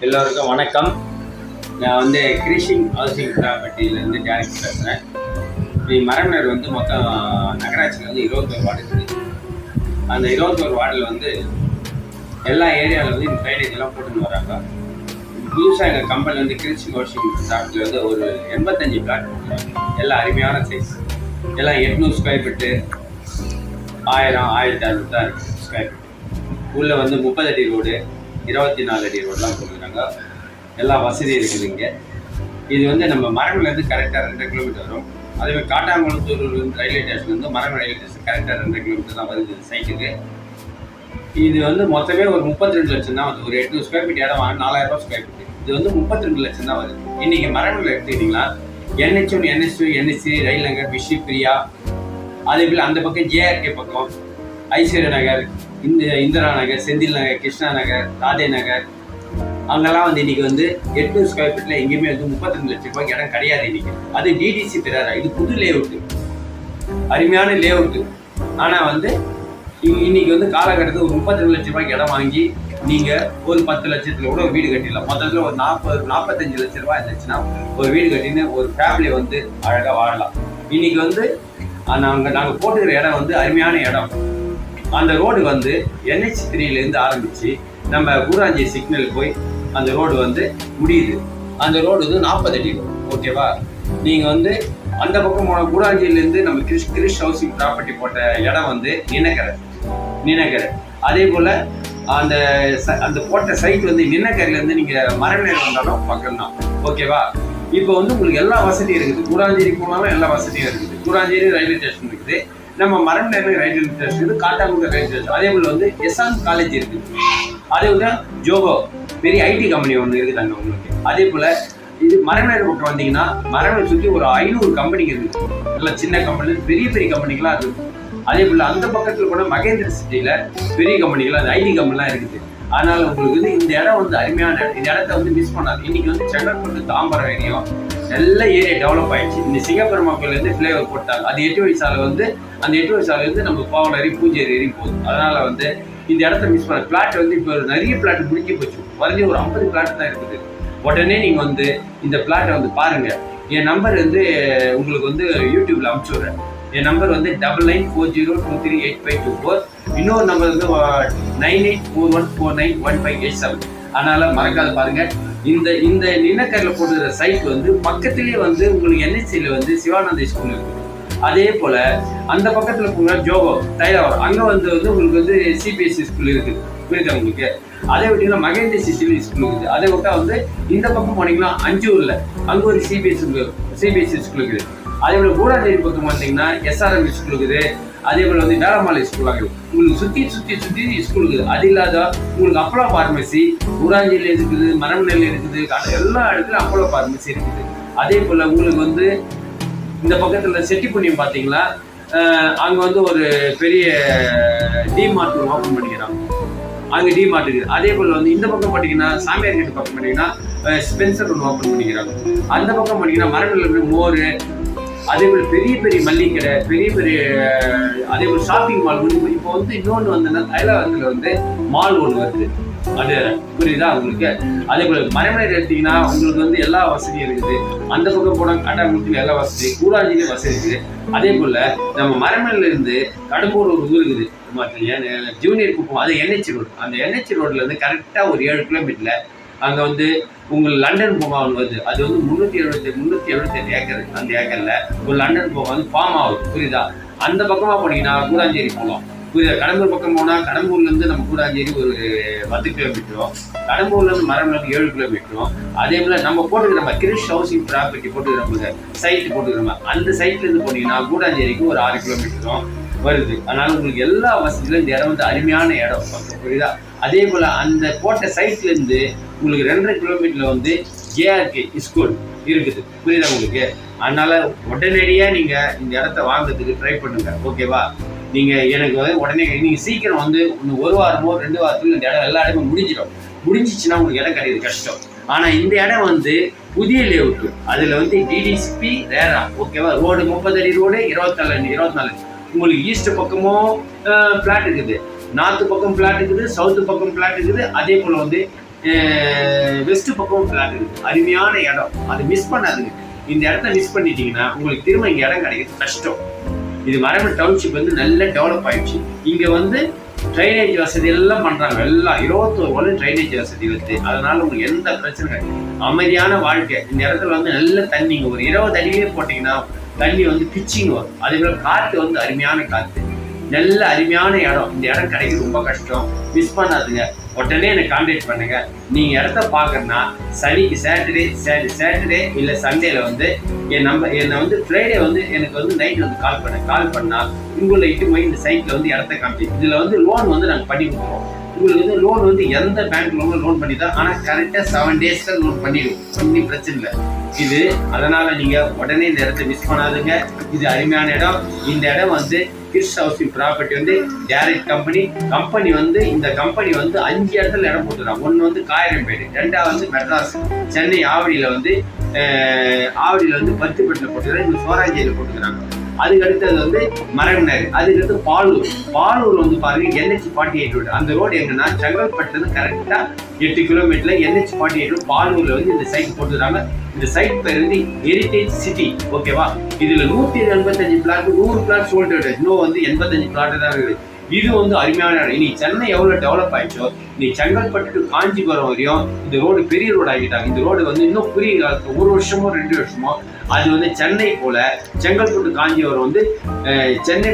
எல்லோருக்கும் வணக்கம். நான் கிரீஷிங் ஹவுசிங் ப்ராப்பர்ட்டியிலேருந்து டேரக்ட் பேசுகிறேன். மரமனர் மொத்தம் நகராட்சியில் 21 வார்டு இருக்குது. அந்த 21 வார்டில் எல்லா ஏரியாவில் இந்த ட்ரைனேஜ் எல்லாம் போட்டுன்னு வராங்க. புதுசாக எங்கள் கம்பெனி கிரீஷிங் ஹவுசிங் ப்ராப்பர்ட்டியில் ஒரு 85 பிளாட் போட்டுருக்காங்க. எல்லாம் அருமையான சைஸ், எல்லாம் 800 ஸ்கொயர் ஃபீட்டு, 1000, 1600 தான் இருக்குது ஸ்கொயர் ஃபீட். உள்ளே 30 அடி ரோடு, 24 அடி ரோடெலாம் போட்டுருக்காங்க. எல்லா வசதியும் இருக்குது இங்கே. இது நம்ம மரமலேருந்து கரெக்டாக 2 கிலோமீட்டர் வரும். அதேமாதிரி காட்டாங்குளத்தூர் ரயில்வே ஸ்டேஷன்லேருந்து மரம் ரயில்வே ஸ்டேஷன் கரெக்டாக 2 கிலோமீட்டர் தான் வருது சைட்டுக்கு. இது மொத்தமே ஒரு 32 லட்சம் தான் வருது. ஒரு 800 ஸ்கொயர் ஃபீட் இடம் வாங்க 4000 ரூபா ஸ்கொயர் ஃபீட். இது 32 லட்சம் தான் வருது. இன்றைக்கி மரமலில் எடுத்துக்கிட்டிங்கன்னா NH1, NH2, NSC, ரயில் நகர், விஷி பிரியா, அதே போல் அந்த பக்கம் JRK பக்கம், ஐஸ்வர்யா நகர், இந்திரா நகர், செந்தில் நகர், கிருஷ்ணா நகர், ராதே நகர், அங்கெல்லாம் இன்றைக்கி 800 ஸ்கொயர் ஃபீட்டில் எங்கேயுமே 32 லட்சம் ரூபாய்க்கு இடம் கிடையாது இன்றைக்கி. அது DDC பெறாரா, இது புது லேஅவுட்டு, அருமையான லேஅவுட்டு. ஆனால் இன்னைக்கு காலகட்டத்தில் ஒரு 32 லட்சம் ரூபாய்க்கு இடம் வாங்கி நீங்கள் ஒரு 10 லட்சத்தில் கூட ஒரு வீடு கட்டிடலாம். மொத்தத்தில் ஒரு 45 லட்சம் ரூபாய் இருந்துச்சுன்னா ஒரு வீடு கட்டின்னு ஒரு ஃபேமிலி அழகாக வாழலாம். இன்னைக்கு நாங்கள் போட்டுக்கிற இடம் அருமையான இடம். அந்த ரோடு NH3லேருந்து ஆரம்பித்து நம்ம கூராஞ்சி சிக்னல் போய் அந்த ரோடு முடியுது. அந்த ரோடு 40 அடி ரோடு. ஓகேவா? நீங்கள் அந்த பக்கம் போன கூராஞ்சியிலேருந்து நம்ம கிரிஷ் ஹவுசிங் ப்ராப்பர்ட்டி போட்ட இடம் நினைக்கரை. அதே போல் அந்த போட்ட சைட் நின்னக்கரையிலேருந்து நீங்கள் மரமேல் வந்தாலும் பக்கம் தான். ஓகேவா? இப்போ உங்களுக்கு எல்லா வசதியும் இருக்குது. கூராஞ்சேரி போனாலும் எல்லா வசதியும் இருக்குது. கூராஞ்சேரி ரயில்வே ஸ்டேஷன் இருக்குது, நம்ம மரமேல் ரயில்வே ஸ்டேஷன் இருக்குது, காட்டாங்குளம் ரயில்வே ஸ்டேஷன். அதே போல் எஸ்ஆன் காலேஜ் இருக்குது. அதே போல் ஜோகோ பெரிய IT கம்பெனி ஒன்று இருக்குது அங்கே உங்களுக்கு. அதே போல் இது மரமேல் பக்கம் வந்தீங்கன்னா மரமேல் சுற்றி ஒரு 500 கம்பெனிங்க இருக்குது. நல்லா சின்ன கம்பெனி, பெரிய பெரிய கம்பெனிகளாக இருக்குது. அதே போல் அந்த பக்கத்தில் கூட மகேந்திர சிட்டியில் பெரிய கம்பெனிகள், அந்த IT கம்பெனிலாம் இருக்குது. அதனால் உங்களுக்கு இந்த இடம் அருமையான இடம். இந்த இடத்த மிஸ் பண்ணாது. இன்றைக்கி செங்கல்பட்டு, தாம்பரம் ஏரியா நல்ல ஏரியா டெவலப் ஆகிடுச்சு. இந்த சிங்கப்பெருமா கோயிலேருந்து ஃப்ளேவர் போட்டாங்க. அது 8 வழி சாலை அந்த 8 வழி சாலை நம்ம பாவலரி பூஞ்சேரி ஏறி போகுது. அதனால் இந்த இடத்த மிஸ் பண்ண பிளாட் இப்போ நிறைய பிளாட் முடிஞ்சு போச்சு. குறைஞ்சி ஒரு 50 பிளாட் தான் இருக்குது. உடனே நீங்கள் இந்த பிளாட்டை பாருங்கள். என் நம்பர் உங்களுக்கு யூடியூப்பில் அனுப்பிச்சி விட்றேன். என் நம்பர் 9940238524. இன்னொரு நம்பர் 9841491587. அதனால் மறக்காத பாருங்கள். இந்த நின்னக்கரில் போட்டுக்கிற சைட் பக்கத்துலேயே உங்களுக்கு NHCயில் சிவானந்த ஸ்கூல் இருக்குது. அதே போல் அந்த பக்கத்தில் போங்க ஜோகோ தைலாவரம், அங்கே உங்களுக்கு CBSE ஸ்கூல் இருக்குது. புரியுதா உங்களுக்கு? அதை விட்டீங்கன்னா மகேந்திர சிட்டி ஸ்கூல் இருக்குது. அதை விட்டா இந்த பக்கம் போனீங்கன்னா அஞ்சூரில் அங்கே ஒரு CBSE ஸ்கூல் இருக்குது. அதே போல் கூடாஞ்சேரி பக்கம் பார்த்தீங்கன்னா SRM ஸ்கூல் இருக்குது. அதே போல் வேளமாலை ஸ்கூல் ஆகுது. உங்களுக்கு சுற்றி ஸ்கூல் இருக்குது. அது இல்லாத உங்களுக்கு அப்போலோ ஃபார்மசி கூடாஞ்சேரியில் இருக்குது, மரமநெல்லில் இருக்குது, எல்லா இடத்துலையும் அப்போலோ ஃபார்மசி இருக்குது. அதே போல் உங்களுக்கு இந்த பக்கத்தில் செட்டிப்புண்ணியம் பார்த்தீங்களா, அங்கே ஒரு பெரிய டிமார்ட் ஓப்பன் பண்ணிக்கிறாங்க. அங்கே டிமார்ட் இருக்குது. அதே போல் இந்த பக்கம் பார்த்தீங்கன்னா சாமியார் கேட்டு பக்கம் பார்த்தீங்கன்னா ஸ்பென்சர் ஒன்று ஓப்பன் பண்ணிக்கிறாங்க. அந்த பக்கம் பார்த்தீங்கன்னா மரமநெல்லில் மோர், அதே போல் பெரிய பெரிய மல்லிகை கடை, பெரிய அதே போல் ஷாப்பிங் மால். இப்போ இன்னொன்று தைலாவரத்தில் மால் ஒன்று வருது. அது புரியுதா உங்களுக்கு? அதே போல் மரமநெல்லி எடுத்தீங்கன்னா உங்களுக்கு எல்லா வசதியும் இருக்குது. அந்த பக்கம் போனால் காட்டாங்குளத்தில் எல்லா வசதி, கூடாஞ்சிலையும் வசதி இருக்குது. அதே போல் நம்ம மரமநெல்லிருந்து கடம்பூர் ஒரு ஊர் இருக்குது, ஜூனியர் குப்பம். அது NH ரோடு. அந்த NH ரோட்லேருந்து கரெக்டாக ஒரு 7 கிலோமீட்டரில் அங்கே உங்களுக்கு லண்டன் பூங்கா ஒன்று வருது. அது 378 ஏக்கர். அந்த ஏக்கரில் ஒரு லண்டன் பூங்கா ஃபார்ம் ஆகுது. புரியுதா? அந்த பக்கமாக போனீங்கன்னா கூடாஞ்சேரி போகலாம். புரியுதா? கடம்பூர் பக்கம் போனால் கடம்பூர்லேருந்து நம்ம கூடாஞ்சேரி ஒரு 10 கிலோமீட்டரும், கடம்பூர்லேருந்து மரமநெல்லி 7 கிலோமீட்டரும். அதே போல் நம்ம போட்டுக்கிறோம் கிரிஷ் ஹவுசிங் ப்ராப்பர்ட்டி போட்டுக்கிறோம், சைட்டு போட்டுக்கிறோம். அந்த சைட்லேருந்து போனீங்கன்னா கூடாஞ்சேரிக்கு ஒரு 6 கிலோமீட்டரும் வருது. அதனால் உங்களுக்கு எல்லா வசதியிலும் இந்த இடம் அருமையான இடம். புரியுதா? அதே போல் அந்த போட்ட சைட்லேருந்து உங்களுக்கு 2.5 கிலோமீட்டரில் JRK ஸ்கூல் இருக்குது. புரியுதா உங்களுக்கு? அதனால் உடனடியாக நீங்கள் இந்த இடத்த வாங்குறதுக்கு ட்ரை பண்ணுங்கள். ஓகேவா? நீங்கள் எனக்கு உடனே நீங்கள் சீக்கிரம் இன்னும் 1 வாரமோ 2 வாரத்தில் இந்த இடம் எல்லா இடமும் முடிஞ்சிச்சுன்னா உங்களுக்கு இடம் கிடையாது கஷ்டம். ஆனால் இந்த இடம் புதிய லேஅவுட்டு. அதில் DDCP ரேரா. ஓகேவா? ரோடு 30 அடி ரோடு, 24 உங்களுக்கு ஈஸ்ட் பக்கமும் பிளாட் இருக்குது, நார்த்து பக்கம் பிளாட் இருக்குது, சவுத்து பக்கம் பிளாட் இருக்குது. அதே போல் வெஸ்ட் பக்கம் ஃபிளாட் இருக்கு, அருமையான இடம். அதை மிஸ் பண்ணாதுங்க. இந்த இடத்த மிஸ் பண்ணிட்டீங்கன்னா உங்களுக்கு திரும்ப இங்க இடம் கிடைக்கிறது கஷ்டம். இது மரமன் டவுன்ஷிப் வந்து நல்ல டெவலப் ஆயிடுச்சு. இங்க வந்து ட்ரைனேஜ் வசதி எல்லாம் பண்றாங்க, எல்லாம் 21 ட்ரைனேஜ் வசதி வந்து. அதனால உங்களுக்கு எந்த பிரச்சனை, அமைதியான வாழ்க்கை. இந்த இடத்துல வந்து நல்ல தண்ணிங்க, ஒரு 20 அடியிலே போட்டீங்கன்னா தண்ணி வந்து பிச்சிங் வரும். அதே போல காற்று வந்து அருமையான காற்று, நல்ல அருமையான இடம். இந்த இடம் கிடைக்கிறது ரொம்ப கஷ்டம், மிஸ் பண்ணாதுங்க. உடனே எனக்கு கான்டாக்ட் பண்ணுங்க. நீங்க இடத்த பாக்கணும்னா சனிக்கு சாட்டர்டே இல்ல சண்டேல வந்து என்னை வந்து ஃப்ரைடே வந்து எனக்கு வந்து நைட் வந்து கால் பண்ணா உங்களை இட்டு போய் இந்த சைட்ல வந்து இடத்த காமிச்சு. இதுல வந்து லோன் வந்து நாங்க பண்ணி கொடுக்குறோம். உங்களுக்கு வந்து லோன் வந்து எந்த பேங்க் லோன் பண்ணி தான், ஆனா கரெக்டா 7 days லோன் பண்ணிடுவோம், ஒன்றும் பிரச்சனை இல்லை இது. அதனால நீங்க உடனே இந்த இடத்த மிஸ் பண்ணாதுங்க. இது அருமையான இடம். இந்த இடம் வந்து கிட்ஸ் ஹவுசிங் ப்ராப்பர்ட்டி வந்து டைரக்ட் கம்பெனி வந்து இந்த கம்பெனி வந்து 5 இடத்துல இடம் போட்டுறாங்க. ஒன்று வந்து காயரம்பேடு, 2வது வந்து மெட்ராஸ், சென்னை ஆவடியில வந்து 10 போட்டுக்கிறாங்க, இன்னும் சோராஞ்சியில போட்டுக்கிறாங்க. அதுக்கு அடுத்தது வந்து மரம்னாரு, அதுக்கு அடுத்து பாலூர் வந்து பாருங்க NH-48 ரோடு. அந்த ரோடு எங்கன்னா செங்கல்பட்டு கரெக்டா 8 கிலோமீட்டர்ல NH-48 பாலூர்ல வந்து இந்த சைட் போட்டுக்கிறாங்க. இந்த சைட் பேர் வந்து ஹெரிட்டேஜ் சிட்டி, ஓகேவா? இதுல 185 பிளாட், 100 பிளாட் சோல்டு, இன்னும் வந்து 85 பிளாட் தான் இருக்குது. இது வந்து அருமையான இடம். இனி சென்னை எவ்வளவு டெவலப் ஆயிடுச்சோ, நீ செங்கல்பட்டு டு காஞ்சிபுரம் வரையும் இந்த ரோடு பெரிய ரோடு ஆகிட்டாங்க. இந்த ரோடு வந்து இன்னும் புரிய காலத்துல 1 வருஷமோ 2 வருஷமோ அது வந்து சென்னை போல செங்கல்பட்டு காஞ்சிபுரம் வந்து சென்னை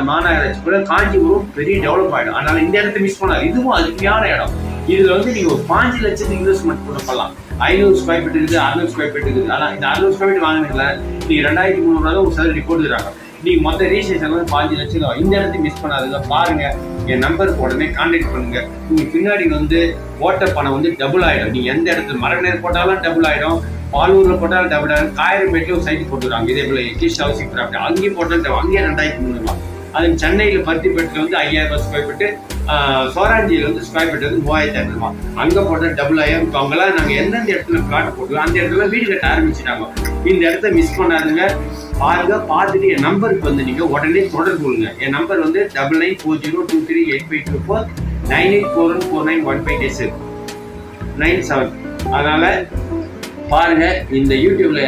மாநகராட்சி போல காஞ்சிபுரம் பெரிய டெவலப் ஆகிடும். அதனால இந்த இடத்த மிஸ் பண்ணாது. இதுவும் அருமையான இடம். இதுல வந்து நீங்க ஒரு 5 லட்சத்துக்கு இன்வெஸ்ட்மெண்ட் பண்ணலாம். 500 ஸ்கொயர் ஃபீட் இருக்குது, 600 ஸ்கொயர் ஃபீட் இருக்குது. ஆனா இந்த 600 ஸ்கொயர் ஃபீட் வாங்கினீங்களா நீங்க 2300 தான் ஒரு சதுரடி போட்டுக்கிறாங்க. நீங்க மொத்த ரிஜிஸ்ட்ரேஷன் வந்து 5 லட்சம் தான். இந்த இடத்துக்கு மிஸ் பண்ணாதுங்க. பாருங்க, என் நம்பருக்கு உடனே கான்டாக்ட் பண்ணுங்க. உங்களுக்கு பின்னாடி வந்து ஓட்ட பணம் வந்து டபுள் ஆயிடும். நீங்க எந்த இடத்துல மரநேர் போட்டாலும் டபுள் ஆயிடும், பாலூர்ல போட்டாலும் டபுள் ஆயிடும், காயரம்பேட்டில் ஒரு சைட் போட்டுருக்காங்க. இதே போல கிட்ஸ் ஹவுசிங் ப்ராப்பர்ட்டி அங்கேயும் போட்டாலும் அங்கேயே 2300. அது சென்னையில் பருத்திப்பேட்டில் வந்து 5000 ஸ்கொயர் ஃபீட்டு, சோராஞ்சியில் வந்து ஸ்கொயர் ஃபீட் வந்து 3500. அங்கே போட்டால் டபுள் ஆயிரம். இப்போ அவங்களாம் நாங்கள் எந்தெந்த இடத்துல பிளாட் போட்டுருக்கோம் அந்த இடத்துல வீடு கட்ட ஆரம்பிச்சுட்டாங்க. இந்த இடத்த மிஸ் பண்ணாதுங்க. பாருங்க, பார்த்துட்டு என் நம்பருக்கு வந்து நீங்க உடனே தொடர்பு கொள்ளுங்க. என் நம்பர் வந்து 9940238524 9841491597. அதனால பாருங்க, இந்த யூடியூப்ல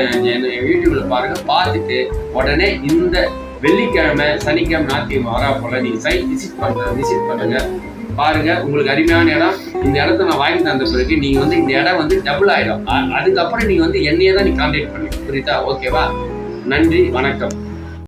பாருங்க, பார்த்துட்டு உடனே இந்த வெள்ளிக்கிழமை, சனிக்கிழமை, ஞாயிற்றுக்கிழமை வரா போல நீங்க சைட் விசிட் பண்ணுங்க. பாருங்க, உங்களுக்கு அருமையான இடம். இந்த இடத்த நான் வாங்கி தந்த பிறகு நீங்க வந்து இந்த இடம் வந்து டபுள் ஆயிடும். அதுக்கப்புறம் நீங்க வந்து என்னையே தான் நீ கான்டாக்ட் பண்ணுங்க, புரியுதா? ஓகேவா? நன்றி, வணக்கம்.